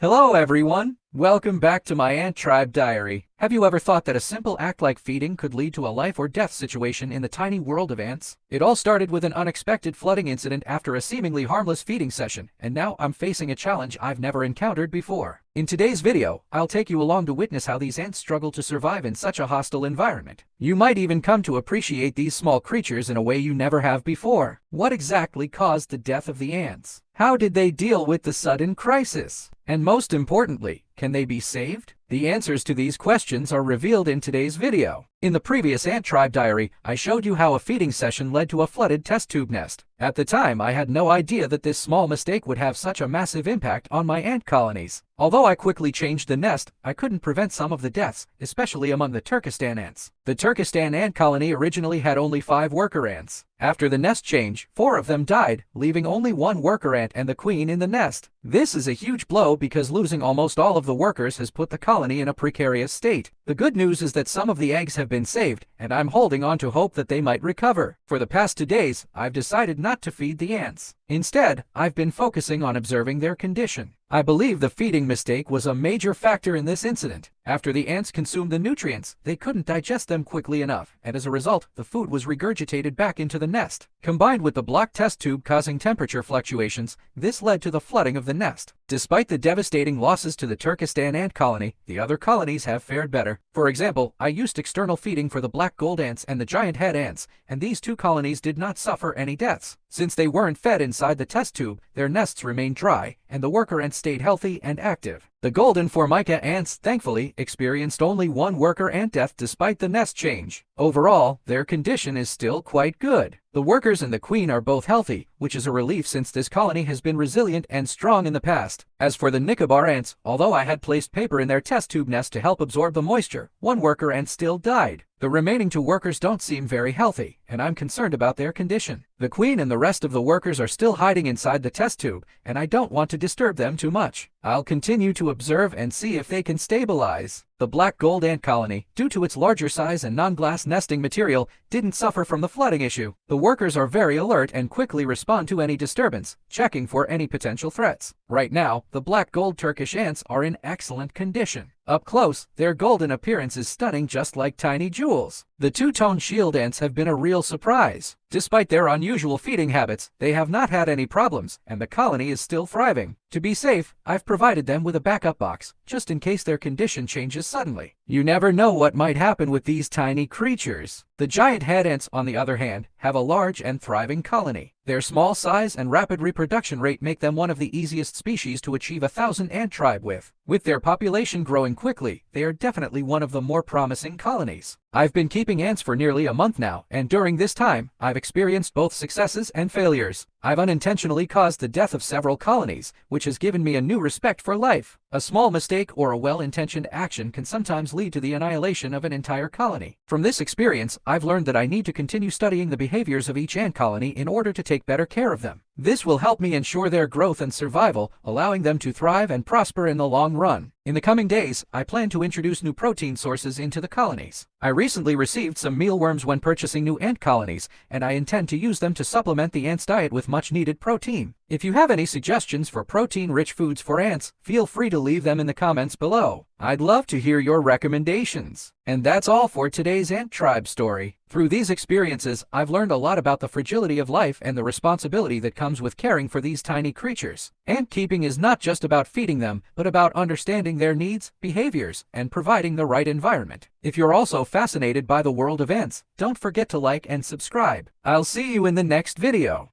Hello everyone! Welcome back to my Ant Tribe Diary. Have you ever thought that a simple act like feeding could lead to a life or death situation in the tiny world of ants? It all started with an unexpected flooding incident after a seemingly harmless feeding session, and now I'm facing a challenge I've never encountered before. In today's video, I'll take you along to witness how these ants struggle to survive in such a hostile environment. You might even come to appreciate these small creatures in a way you never have before. What exactly caused the death of the ants? How did they deal with the sudden crisis? And most importantly, can they be saved? The answers to these questions are revealed in today's video. In the previous Ant Tribe Diary, I showed you how a feeding session led to a flooded test tube nest. At the time, I had no idea that this small mistake would have such a massive impact on my ant colonies. Although I quickly changed the nest, I couldn't prevent some of the deaths, especially among the Turkestan ants. The Turkestan ant colony originally had only 5 worker ants. After the nest change, 4 of them died, leaving only 1 worker ant and the queen in the nest. This is a huge blow because losing almost all of the workers has put the colony in a precarious state. The good news is that some of the eggs have been saved, and I'm holding on to hope that they might recover. For the past 2 days, I've decided not to feed the ants. Instead, I've been focusing on observing their condition. I believe the feeding mistake was a major factor in this incident. After the ants consumed the nutrients, they couldn't digest them quickly enough, and as a result, the food was regurgitated back into the nest. Combined with the blocked test tube causing temperature fluctuations, this led to the flooding of the nest. Despite the devastating losses to the Turkestan ant colony, the other colonies have fared better. For example, I used external feeding for the black gold ants and the giant head ants, and these 2 colonies did not suffer any deaths. Since they weren't fed inside the test tube, their nests remained dry, and the worker ants stayed healthy and active. The golden Formica ants, thankfully, experienced only 1 worker ant death despite the nest change. Overall, their condition is still quite good. The workers and the queen are both healthy, which is a relief since this colony has been resilient and strong in the past. As for the Nicobar ants, although I had placed paper in their test tube nest to help absorb the moisture, 1 worker ant still died. The remaining 2 workers don't seem very healthy, and I'm concerned about their condition. The queen and the rest of the workers are still hiding inside the test tube, and I don't want to disturb them too much. I'll continue to observe and see if they can stabilize. The black gold ant colony, due to its larger size and non-glass nesting material, didn't suffer from the flooding issue. The workers are very alert and quickly respond to any disturbance, checking for any potential threats. Right now, the black gold Turkish ants are in excellent condition. Up close, their golden appearance is stunning, just like tiny jewels. The 2-tone shield ants have been a real surprise. Despite their unusual feeding habits, they have not had any problems, and the colony is still thriving. To be safe, I've provided them with a backup box, just in case their condition changes suddenly. You never know what might happen with these tiny creatures. The giant head ants, on the other hand, have a large and thriving colony. Their small size and rapid reproduction rate make them one of the easiest species to achieve 1,000 ant tribe with. With their population growing quickly, they are definitely one of the more promising colonies. I've been keeping ants for nearly a month now, and during this time, I've experienced both successes and failures. I've unintentionally caused the death of several colonies, which has given me a new respect for life. A small mistake or a well-intentioned action can sometimes lead to the annihilation of an entire colony. From this experience, I've learned that I need to continue studying the behaviors of each ant colony in order to take better care of them. This will help me ensure their growth and survival, allowing them to thrive and prosper in the long run. In the coming days, I plan to introduce new protein sources into the colonies. I recently received some mealworms when purchasing new ant colonies, and I intend to use them to supplement the ants' diet with much-needed protein. If you have any suggestions for protein-rich foods for ants, feel free to leave them in the comments below. I'd love to hear your recommendations. And that's all for today's Ant Tribe story. Through these experiences, I've learned a lot about the fragility of life and the responsibility that comes with caring for these tiny creatures. Ant keeping is not just about feeding them, but about understanding their needs, behaviors, and providing the right environment. If you're also fascinated by the world of ants, don't forget to like and subscribe. I'll see you in the next video.